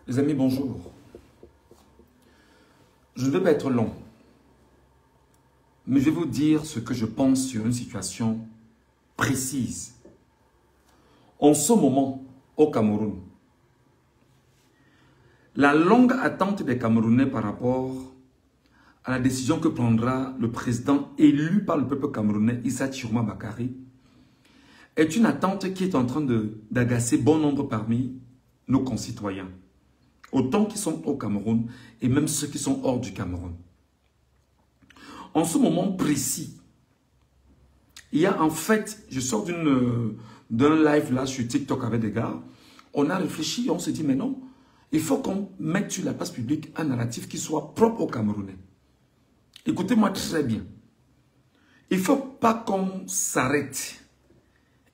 Les amis, bonjour. Je ne vais pas être long, mais je vais vous dire ce que je pense sur une situation précise. En ce moment, au Cameroun, la longue attente des Camerounais par rapport à la décision que prendra le président élu par le peuple camerounais, Issa Chiroma Bakary, est une attente qui est en train d'agacer bon nombre parmi nos concitoyens. Autant qui sont au Cameroun et même ceux qui sont hors du Cameroun. En ce moment précis, il y a en fait, je sors d'un live là sur TikTok avec des gars, on a réfléchi, on s'est dit mais non, il faut qu'on mette sur la place publique un narratif qui soit propre aux Camerounais. Écoutez-moi très bien. Il ne faut pas qu'on s'arrête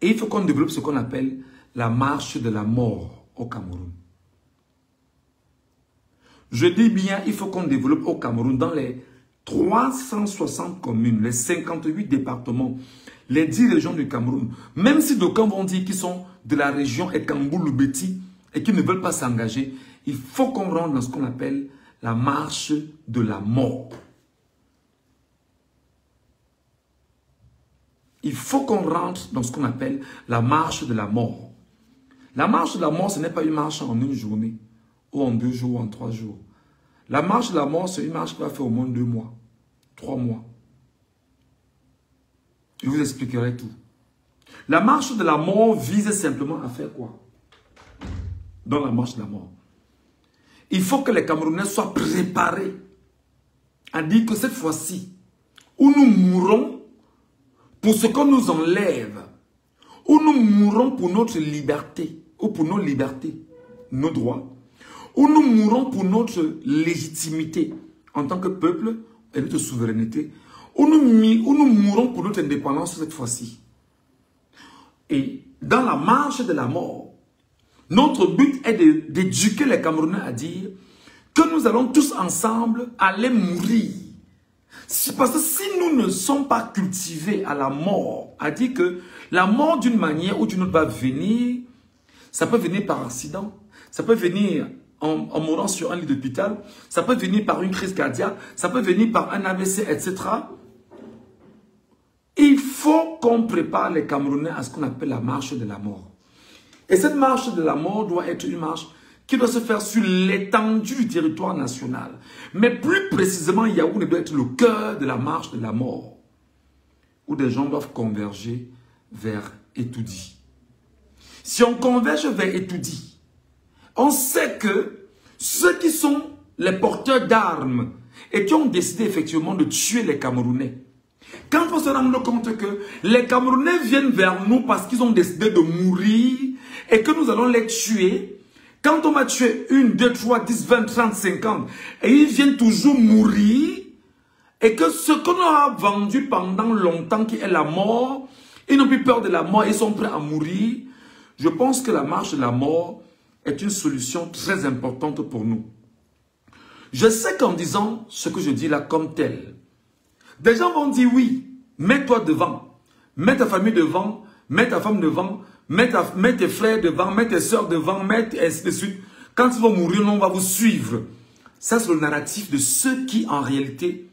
et il faut qu'on développe ce qu'on appelle la marche de la mort au Cameroun. Je dis bien, il faut qu'on développe au Cameroun dans les 360 communes, les 58 départements, les 10 régions du Cameroun. Même si d'aucuns vont dire qu'ils sont de la région Ekambou-Loubeti et qu'ils ne veulent pas s'engager, il faut qu'on rentre dans ce qu'on appelle la marche de la mort. Il faut qu'on rentre dans ce qu'on appelle la marche de la mort. La marche de la mort, ce n'est pas une marche en une journée, ou en 2 jours, ou en 3 jours. La marche de la mort, c'est une marche qui va faire au moins 2 mois, 3 mois. Je vous expliquerai tout. La marche de la mort vise simplement à faire quoi? Dans la marche de la mort, il faut que les Camerounais soient préparés à dire que cette fois-ci, où nous mourrons pour ce qu'on nous enlève, où nous mourrons pour notre liberté, ou pour nos libertés, nos droits, où nous mourons pour notre légitimité en tant que peuple et notre souveraineté, où nous mourons pour notre indépendance cette fois-ci. Et dans la marche de la mort, notre but est d'éduquer les Camerounais à dire que nous allons tous ensemble aller mourir. Parce que si nous ne sommes pas cultivés à la mort, à dire que la mort d'une manière ou d'une autre va venir, ça peut venir par accident, ça peut venir en mourant sur un lit d'hôpital, ça peut venir par une crise cardiaque, ça peut venir par un AVC, etc. Il faut qu'on prépare les Camerounais à ce qu'on appelle la marche de la mort. Et cette marche de la mort doit être une marche qui doit se faire sur l'étendue du territoire national. Mais plus précisément, Yaoundé doit être le cœur de la marche de la mort, où des gens doivent converger vers Etoudi. Si on converge vers Etoudi, on sait que ceux qui sont les porteurs d'armes et qui ont décidé effectivement de tuer les Camerounais, quand on se rend compte que les Camerounais viennent vers nous parce qu'ils ont décidé de mourir et que nous allons les tuer, quand on va tuer 1, 2, 3, 10, 20, 30, 50 et ils viennent toujours mourir et que ce qu'on a vendu pendant longtemps qui est la mort, ils n'ont plus peur de la mort, ils sont prêts à mourir, je pense que la marche de la mort est une solution très importante pour nous. Je sais qu'en disant ce que je dis là comme tel, des gens vont dire oui, mets-toi devant, mets ta famille devant, mets ta femme devant, mets tes frères devant, mets tes soeurs devant, mets ainsi de suite. Quand ils vont mourir, on va vous suivre. Ça, c'est le narratif de ceux qui, en réalité,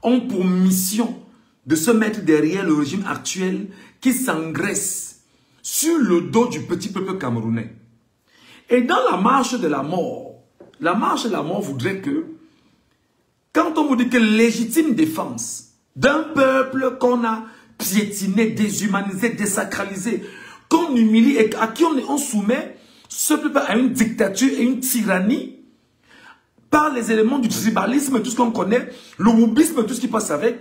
ont pour mission de se mettre derrière le régime actuel qui s'engraisse sur le dos du petit peuple camerounais. Et dans la marche de la mort voudrait que, quand on vous dit que légitime défense d'un peuple qu'on a piétiné, déshumanisé, désacralisé, qu'on humilie et à qui on soumet ce peuple à une dictature et une tyrannie par les éléments du tribalisme, tout ce qu'on connaît, le woubisme, tout ce qui passe avec,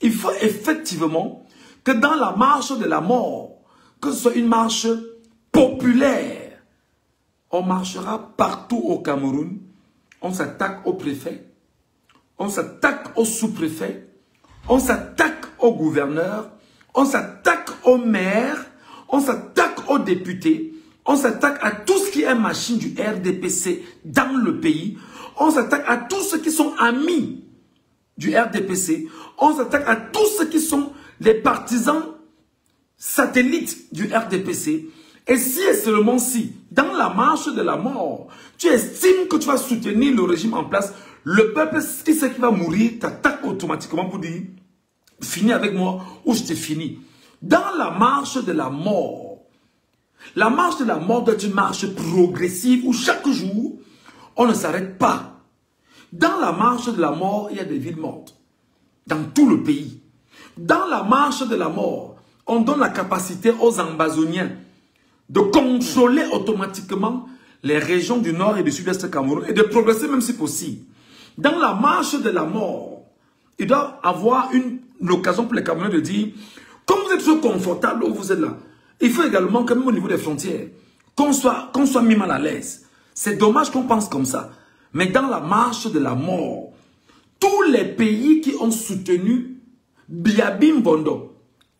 il faut effectivement que dans la marche de la mort, que ce soit une marche populaire, on marchera partout au Cameroun, on s'attaque au préfet, on s'attaque au sous-préfet, on s'attaque au gouverneur, on s'attaque au maire, on s'attaque aux députés, on s'attaque à tout ce qui est machine du RDPC dans le pays, on s'attaque à tous ceux qui sont amis du RDPC, on s'attaque à tous ceux qui sont les partisans satellites du RDPC, Et si et seulement si, dans la marche de la mort, tu estimes que tu vas soutenir le régime en place, le peuple qui sait qu'il va mourir t'attaque automatiquement pour dire « finis avec moi ou je te finis ». Dans la marche de la mort doit être une marche progressive où chaque jour, on ne s'arrête pas. Dans la marche de la mort, il y a des villes mortes. Dans tout le pays. Dans la marche de la mort, on donne la capacité aux ambazoniens de contrôler automatiquement les régions du nord et du sud-est Cameroun et de progresser même si possible. Dans la marche de la mort, il doit avoir une occasion pour les Camerounais de dire, comme vous êtes trop confortable où vous êtes là, il faut également, quand même au niveau des frontières, qu'on soit mis mal à l'aise. C'est dommage qu'on pense comme ça. Mais dans la marche de la mort, tous les pays qui ont soutenu Biabim Bondo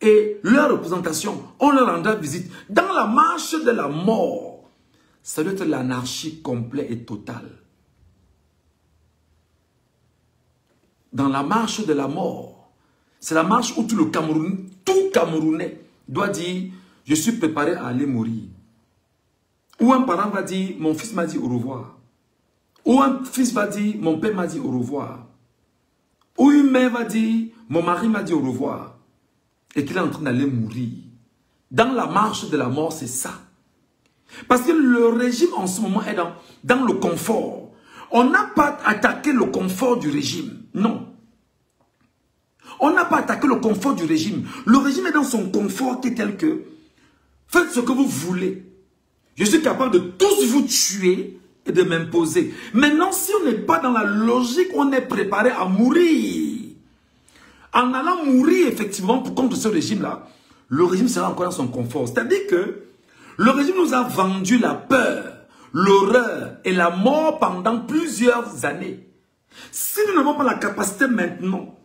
et leur représentation, on leur rendra visite. Dans la marche de la mort, ça doit être l'anarchie complète et totale. Dans la marche de la mort, c'est la marche où tout Camerounais doit dire « je suis préparé à aller mourir ». Ou un parent va dire « mon fils m'a dit au revoir ». Ou un fils va dire « mon père m'a dit au revoir ». Ou une mère va dire « mon mari m'a dit au revoir ». Et qu'il est en train d'aller mourir. Dans la marche de la mort, c'est ça. Parce que le régime en ce moment est dans le confort. On n'a pas attaqué le confort du régime. Non. On n'a pas attaqué le confort du régime. Le régime est dans son confort qui est tel que faites ce que vous voulez. Je suis capable de tous vous tuer et de m'imposer. Maintenant, si on n'est pas dans la logique, on est préparé à mourir. En allant mourir, effectivement, pour contre ce régime-là, le régime sera encore dans son confort. C'est-à-dire que le régime nous a vendu la peur, l'horreur et la mort pendant plusieurs années. Si nous n'avons pas la capacité maintenant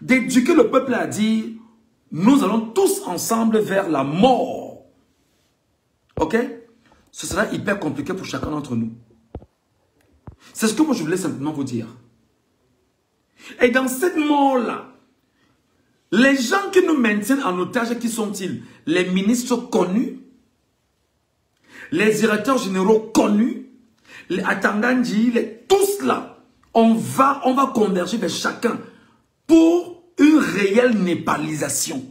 d'éduquer le peuple à dire « nous allons tous ensemble vers la mort », ok? Ce sera hyper compliqué pour chacun d'entre nous. C'est ce que moi je voulais simplement vous dire. Et dans cette mort-là, les gens qui nous maintiennent en otage, qui sont-ils? Les ministres connus, les directeurs généraux connus, les Atangandji, tous là, on va converger vers chacun pour une réelle népalisation.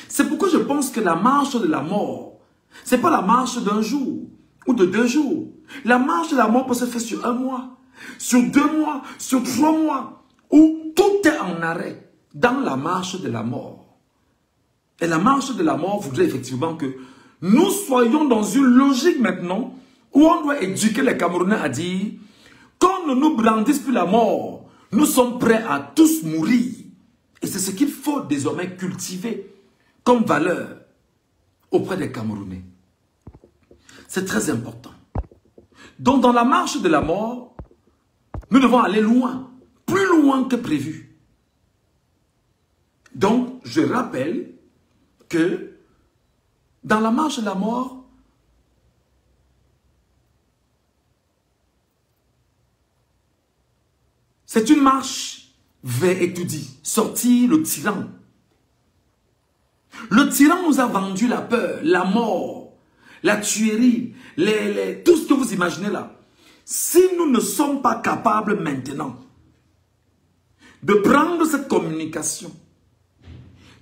C'est pourquoi je pense que la marche de la mort, ce n'est pas la marche d'un jour ou de 2 jours. La marche de la mort peut se faire sur 1 mois, sur 2 mois, sur 3 mois, où tout est en arrêt. Dans la marche de la mort. Et la marche de la mort voudrait effectivement que nous soyons dans une logique maintenant où on doit éduquer les Camerounais à dire qu'on ne nous brandisse plus la mort, nous sommes prêts à tous mourir. Et c'est ce qu'il faut désormais cultiver comme valeur auprès des Camerounais. C'est très important. Donc dans la marche de la mort, nous devons aller loin, plus loin que prévu. Donc, je rappelle que dans la marche de la mort, c'est une marche vers étudier, sortir le tyran. Le tyran nous a vendu la peur, la mort, la tuerie, tout ce que vous imaginez là. Si nous ne sommes pas capables maintenant de prendre cette communication,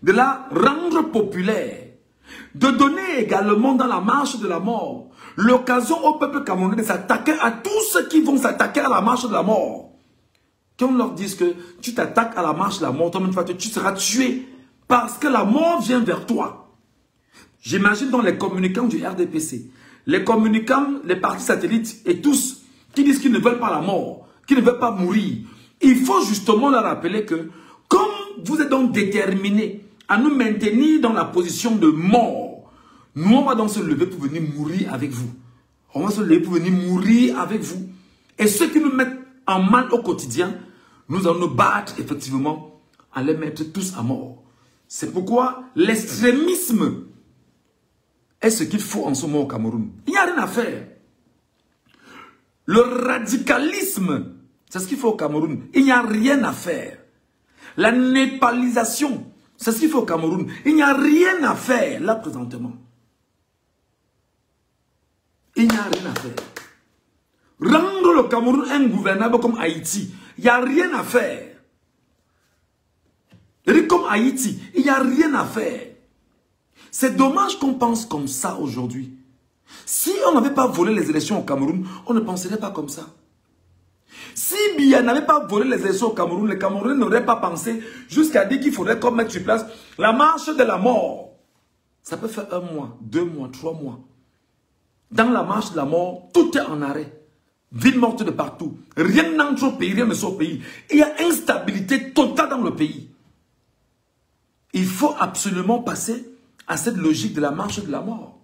de la rendre populaire, de donner également dans la marche de la mort l'occasion au peuple camerounais de s'attaquer à tous ceux qui vont s'attaquer à la marche de la mort. Qu'on leur dise que tu t'attaques à la marche de la mort, tu seras tué parce que la mort vient vers toi. J'imagine dans les communicants du RDPC, les communicants, les partis satellites et tous qui disent qu'ils ne veulent pas la mort, qu'ils ne veulent pas mourir. Il faut justement leur rappeler que comme vous êtes donc déterminés à nous maintenir dans la position de mort, nous on va donc se lever pour venir mourir avec vous. On va se lever pour venir mourir avec vous. Et ceux qui nous mettent en mal au quotidien, nous allons nous battre effectivement à les mettre tous à mort. C'est pourquoi l'extrémisme est ce qu'il faut en ce moment au Cameroun. Il n'y a rien à faire. Le radicalisme, c'est ce qu'il faut au Cameroun. Il n'y a rien à faire. La népalisation, c'est ce qu'il faut au Cameroun. Il n'y a rien à faire là présentement. Il n'y a rien à faire. Rendre le Cameroun ingouvernable comme Haïti, il n'y a rien à faire. Comme Haïti, il n'y a rien à faire. C'est dommage qu'on pense comme ça aujourd'hui. Si on n'avait pas volé les élections au Cameroun, on ne penserait pas comme ça. Si Biya n'avait pas volé les élections au Cameroun, les Camerounais n'auraient pas pensé jusqu'à dire qu'il faudrait qu'on mette sur place la marche de la mort. Ça peut faire 1 mois, 2 mois, 3 mois. Dans la marche de la mort, tout est en arrêt. Ville morte de partout. Rien n'entre au pays, rien ne sort au pays. Il y a instabilité totale dans le pays. Il faut absolument passer à cette logique de la marche de la mort.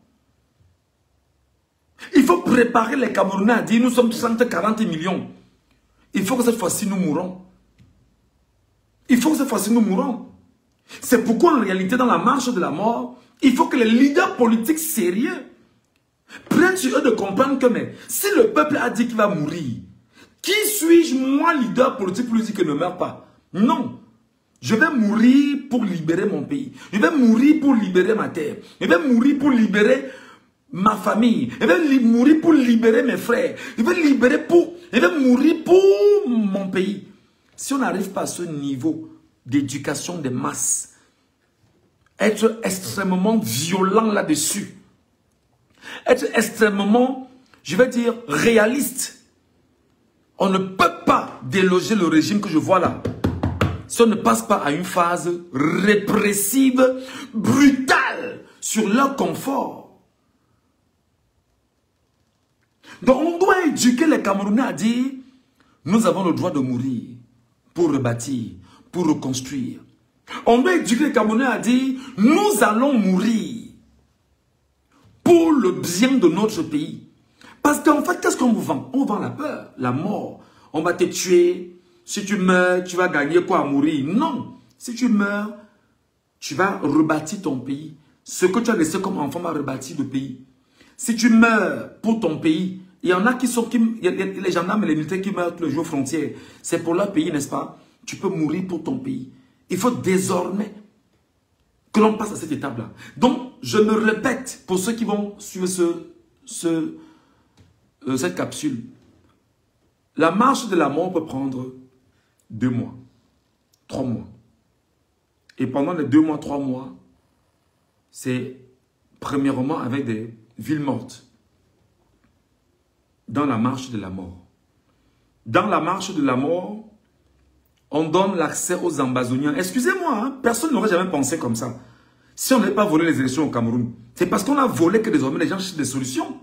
Il faut préparer les Camerounais à dire nous sommes 140 millions. Il faut que cette fois-ci nous mourons. Il faut que cette fois-ci nous mourons. C'est pourquoi en réalité dans la marche de la mort, il faut que les leaders politiques sérieux prennent sur eux de comprendre que mais, si le peuple a dit qu'il va mourir, qui suis-je moi leader politique pour lui dire qu'il ne meurt pas? Non. Je vais mourir pour libérer mon pays. Je vais mourir pour libérer ma terre. Je vais mourir pour libérer ma famille. Je vais mourir pour libérer mes frères. Je vais mourir pour mon pays. Si on n'arrive pas à ce niveau d'éducation des masses, être extrêmement violent là-dessus, être extrêmement, je vais dire, réaliste, on ne peut pas déloger le régime que je vois là. Si on ne passe pas à une phase répressive, brutale, sur leur confort. Donc on doit éduquer les Camerounais à dire, nous avons le droit de mourir pour rebâtir, pour reconstruire. On doit éduquer les Camerounais à dire, nous allons mourir pour le bien de notre pays. Parce qu'en fait, qu'est-ce qu'on vous vend? On vend la peur, la mort. On va te tuer. Si tu meurs, tu vas gagner quoi à mourir? Non. Si tu meurs, tu vas rebâtir ton pays. Ce que tu as laissé comme enfant va rebâtir le pays. Si tu meurs pour ton pays, il y en a qui sont... les gendarmes et les militaires qui meurent tous les jours aux frontières. C'est pour leur pays, n'est-ce pas? Tu peux mourir pour ton pays. Il faut désormais que l'on passe à cette étape-là. Donc, je me répète pour ceux qui vont suivre cette capsule. La marche de la mort peut prendre 2 mois, 3 mois. Et pendant les 2 mois, 3 mois, c'est premièrement avec des villes mortes. Dans la marche de la mort. Dans la marche de la mort, on donne l'accès aux Ambazoniens. Excusez-moi, hein, personne n'aurait jamais pensé comme ça. Si on n'avait pas volé les élections au Cameroun, c'est parce qu'on a volé que désormais les gens cherchent des solutions.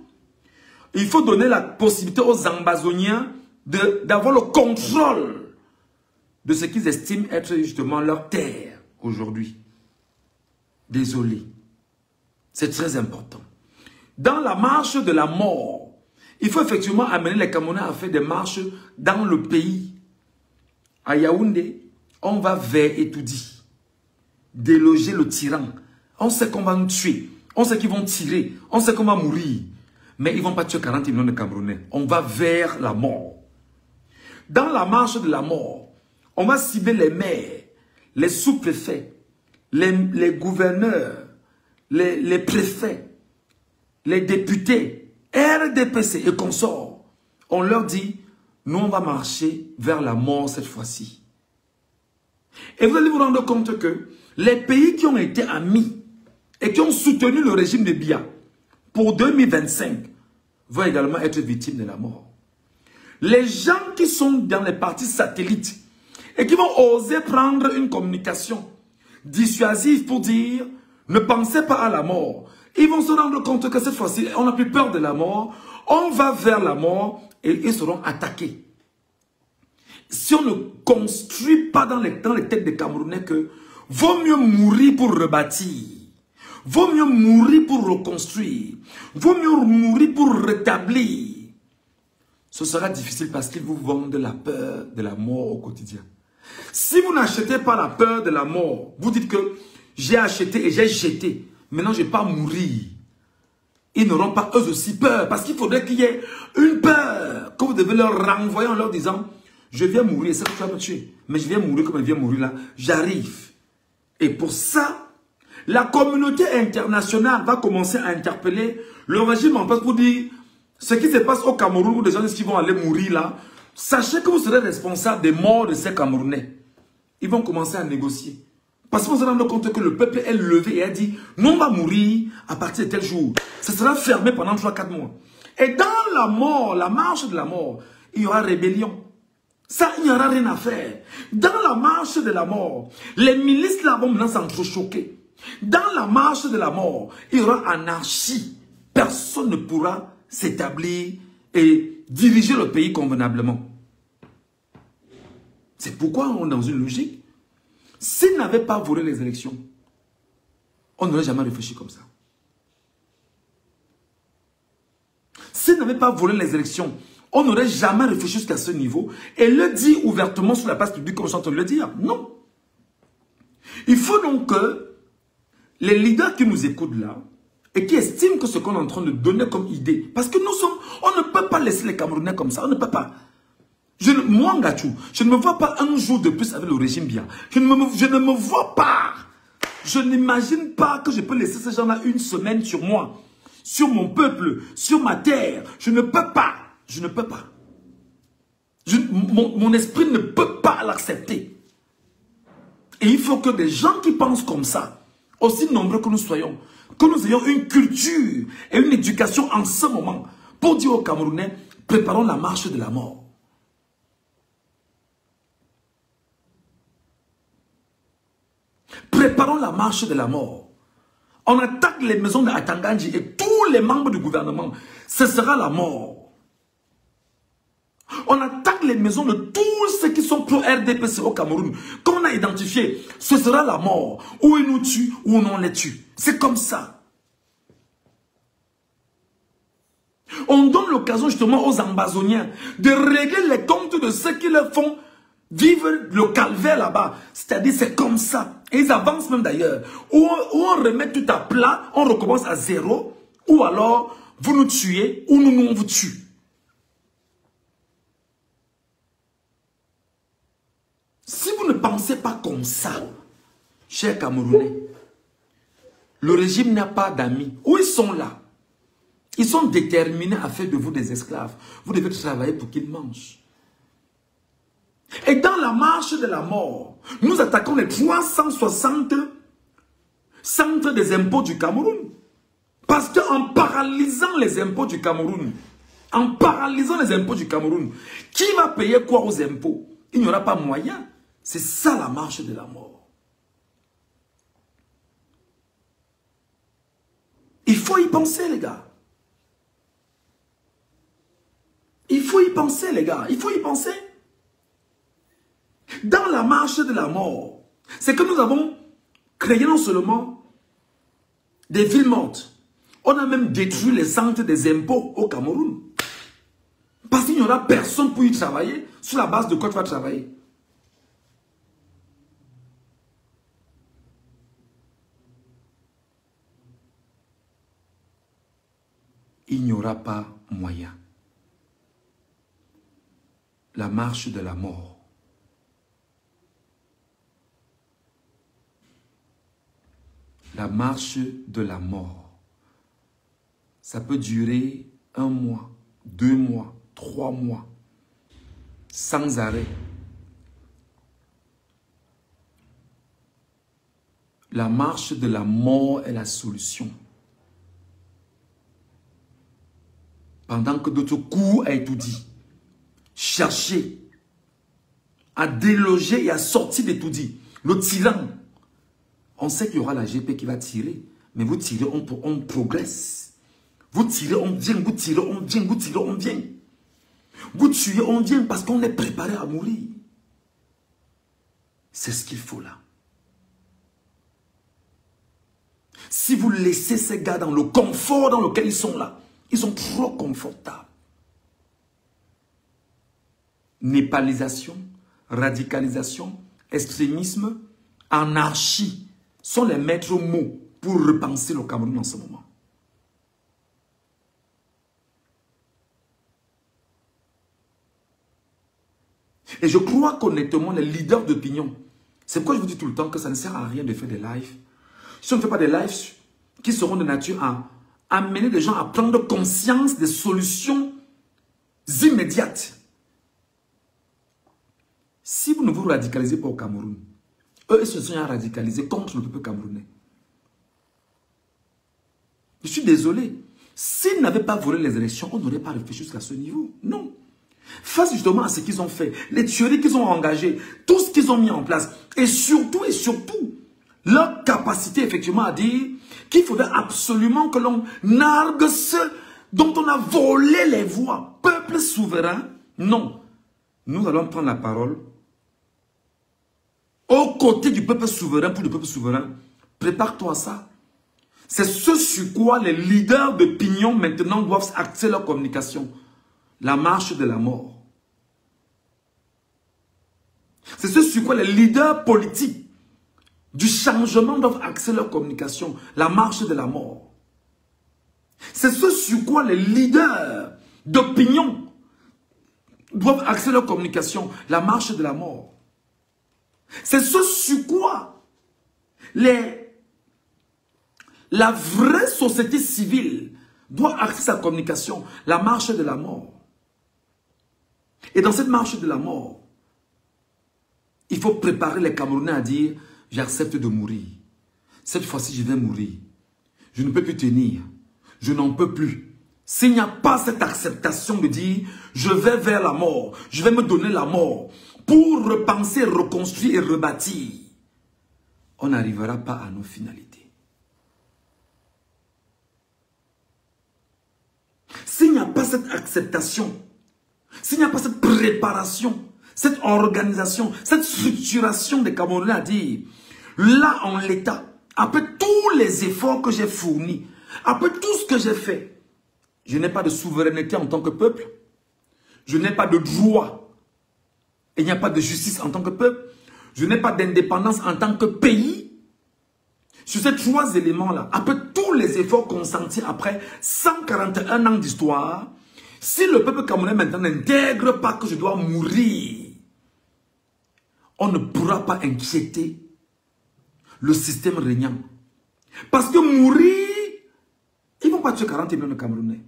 Il faut donner la possibilité aux Ambazoniens d'avoir le contrôle de ce qu'ils estiment être justement leur terre aujourd'hui. Désolé. C'est très important. Dans la marche de la mort, il faut effectivement amener les Camerounais à faire des marches dans le pays. À Yaoundé, on va vers Etoudi, déloger le tyran. On sait qu'on va nous tuer, on sait qu'ils vont tirer, on sait qu'on va mourir. Mais ils ne vont pas tuer 40 millions de Camerounais. On va vers la mort. Dans la marche de la mort, on va cibler les maires, les sous-préfets, les gouverneurs, les préfets, les députés, RDPC et consorts. On leur dit, nous on va marcher vers la mort cette fois-ci. Et vous allez vous rendre compte que les pays qui ont été amis et qui ont soutenu le régime de Biya pour 2025 vont également être victimes de la mort. Les gens qui sont dans les partis satellites et qui vont oser prendre une communication dissuasive pour dire ne pensez pas à la mort, ils vont se rendre compte que cette fois-ci, on n'a plus peur de la mort, on va vers la mort et ils seront attaqués. Si on ne construit pas dans les têtes des Camerounais que vaut mieux mourir pour rebâtir, vaut mieux mourir pour reconstruire, vaut mieux mourir pour rétablir, ce sera difficile parce qu'ils vous vendent la peur de la mort au quotidien. Si vous n'achetez pas la peur de la mort, vous dites que j'ai acheté et j'ai jeté, maintenant je ne vais pas mourir. Ils n'auront pas eux aussi peur parce qu'il faudrait qu'il y ait une peur que vous devez leur renvoyer en leur disant je viens mourir, c'est que tu vas me tuer, mais je viens mourir comme je viens mourir là, j'arrive. Et pour ça, la communauté internationale va commencer à interpeller le régime en place pour dire Ce qui se passe au Cameroun, où des gens disent qu'ils vont aller mourir là, sachez que vous serez responsable des morts de ces Camerounais. Ils vont commencer à négocier. Parce qu'on se rend compte que le peuple est levé et a dit, nous on va mourir à partir de tel jour. Ça sera fermé pendant 3-4 mois. Et dans la mort, la marche de la mort, il y aura rébellion. Ça, il n'y aura rien à faire. Dans la marche de la mort, les milices là vont maintenant s'entrechoquer. Dans la marche de la mort, il y aura anarchie. Personne ne pourra s'établir et diriger le pays convenablement. C'est pourquoi on est dans une logique. S'ils n'avaient pas volé les élections, on n'aurait jamais réfléchi comme ça. S'ils n'avaient pas volé les élections, on n'aurait jamais réfléchi jusqu'à ce niveau et le dit ouvertement sur la place publique comme je suis en train de le dire. Non. Il faut donc que les leaders qui nous écoutent là et qui estiment que ce qu'on est en train de donner comme idée, parce que nous sommes, on ne peut pas laisser les Camerounais comme ça, on ne peut pas. Moi, Ngachou, je ne me vois pas un jour de plus avec le régime bien. Je ne me vois pas. Je n'imagine pas que je peux laisser ces gens-là une semaine sur moi, sur mon peuple, sur ma terre. Je ne peux pas. Je ne peux pas. Mon esprit ne peut pas l'accepter. Et il faut que des gens qui pensent comme ça, aussi nombreux que nous soyons, que nous ayons une culture et une éducation en ce moment pour dire aux Camerounais, préparons la marche de la mort. Préparons la marche de la mort. On attaque les maisons de Atanganji et tous les membres du gouvernement. Ce sera la mort. On attaque les maisons de tous ceux qui sont pro-RDPC au Cameroun. Comme on a identifié, ce sera la mort. Ou ils nous tuent, ou on les tue. C'est comme ça. On donne l'occasion justement aux Ambazoniens de régler les comptes de ceux qui leur font vivre le calvaire là-bas. C'est-à-dire c'est comme ça. Et ils avancent même d'ailleurs. Ou on remet tout à plat, on recommence à zéro. Ou alors, vous nous tuez, ou nous on vous tue. Si vous ne pensez pas comme ça, chers Camerounais, le régime n'a pas d'amis. Où ils sont là? Ils sont déterminés à faire de vous des esclaves. Vous devez travailler pour qu'ils mangent. Et dans la marche de la mort, nous attaquons les 360 centres des impôts du Cameroun. Parce qu'en paralysant les impôts du Cameroun, qui va payer quoi aux impôts? Il n'y aura pas moyen. C'est ça la marche de la mort. Il faut y penser, les gars. Il faut y penser, les gars. Il faut y penser. Dans la marche de la mort, c'est que nous avons créé non seulement des villes mortes, on a même détruit les centres des impôts au Cameroun. Parce qu'il n'y aura personne pour y travailler. Sur la base de quoi tu vas travailler? Il n'y aura pas moyen. La marche de la mort. La marche de la mort. Ça peut durer 1 mois, 2 mois, 3 mois, sans arrêt. La marche de la mort est la solution. Pendant que d'autres coups a été dit, chercher à déloger et à sortir de tout dit. Le tyran, on sait qu'il y aura la GP qui va tirer, mais vous tirez, on progresse. Vous tirez, on vient, vous tirez, on vient, vous tirez, on vient. Vous tuez, on vient parce qu'on est préparé à mourir. C'est ce qu'il faut là. Si vous laissez ces gars dans le confort dans lequel ils sont là, ils sont trop confortables. Népalisation, radicalisation, extrémisme, anarchie sont les maîtres mots pour repenser le Cameroun en ce moment. Et je crois qu'honnêtement, les leaders d'opinion, c'est pourquoi je vous dis tout le temps que ça ne sert à rien de faire des lives. Si on ne fait pas des lives qui seront de nature amener les gens à prendre conscience des solutions immédiates. Si vous ne vous radicalisez pas au Cameroun, eux, ils se sont radicalisés contre le peuple camerounais. Je suis désolé. S'ils n'avaient pas volé les élections, on n'aurait pas réfléchi jusqu'à ce niveau. Non. Face justement à ce qu'ils ont fait, les tueries qu'ils ont engagées, tout ce qu'ils ont mis en place, et surtout, leur capacité effectivement à dire qu'il faudrait absolument que l'on nargue ceux dont on a volé les voix. Peuple souverain, non. Nous allons prendre la parole aux côtés du peuple souverain pour le peuple souverain. Prépare-toi à ça. C'est ce sur quoi les leaders d'opinion maintenant doivent axer leur communication. La marche de la mort. C'est ce sur quoi les leaders politiques du changement doivent axer leur communication. La marche de la mort. C'est ce sur quoi les leaders d'opinion doivent axer leur communication. La marche de la mort. C'est ce sur quoi la vraie société civile doit axer sa communication. La marche de la mort. Et dans cette marche de la mort, il faut préparer les Camerounais à dire « J'accepte de mourir. Cette fois-ci, je vais mourir. Je ne peux plus tenir. Je n'en peux plus. » S'il n'y a pas cette acceptation de dire « Je vais vers la mort. Je vais me donner la mort. » Pour repenser, reconstruire et rebâtir, on n'arrivera pas à nos finalités. S'il n'y a pas cette acceptation, s'il n'y a pas cette préparation, cette organisation, cette structuration des Camerounais à dire, là en l'état, après tous les efforts que j'ai fournis, après tout ce que j'ai fait, je n'ai pas de souveraineté en tant que peuple, je n'ai pas de droit. Il n'y a pas de justice en tant que peuple. Je n'ai pas d'indépendance en tant que pays. Sur ces trois éléments-là, après tous les efforts consentis après 141 ans d'histoire, si le peuple camerounais maintenant n'intègre pas que je dois mourir, on ne pourra pas inquiéter le système régnant. Parce que mourir, ils ne vont pas tuer 40 millions de Camerounais.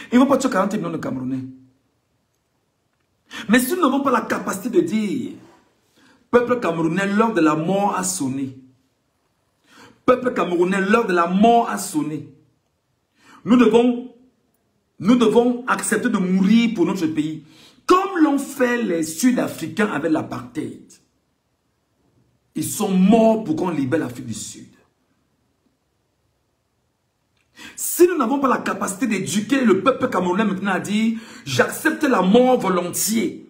Ils ne vont pas tuer 40 millions de Camerounais. Mais si nous n'avons pas la capacité de dire, peuple camerounais, l'heure de la mort a sonné. Peuple camerounais, l'heure de la mort a sonné. Nous devons accepter de mourir pour notre pays. Comme l'ont fait les Sud-Africains avec l'apartheid. Ils sont morts pour qu'on libère l'Afrique du Sud. Si nous n'avons pas la capacité d'éduquer le peuple camerounais maintenant à dire « J'accepte la mort volontiers ».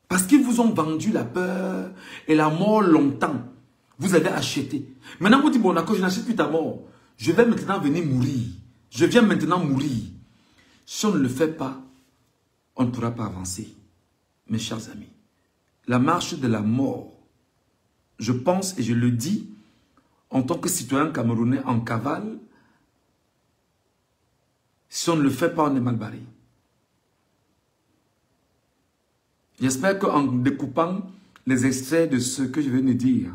Parce qu'ils vous ont vendu la peur et la mort longtemps. Vous avez acheté. Maintenant vous dites « Bon d'accord, je n'achète plus ta mort. Je vais maintenant venir mourir. Je viens maintenant mourir ». Si on ne le fait pas, on ne pourra pas avancer. Mes chers amis, la marche de la mort, je pense et je le dis, en tant que citoyen camerounais en cavale, si on ne le fait pas, on est mal barré. J'espère qu'en découpant les extraits de ce que je viens de dire,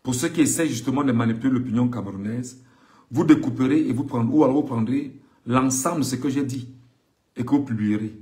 pour ceux qui essaient justement de manipuler l'opinion camerounaise, vous découperez et vous prendrez, ou alors vous prendrez l'ensemble de ce que j'ai dit et que vous publierez.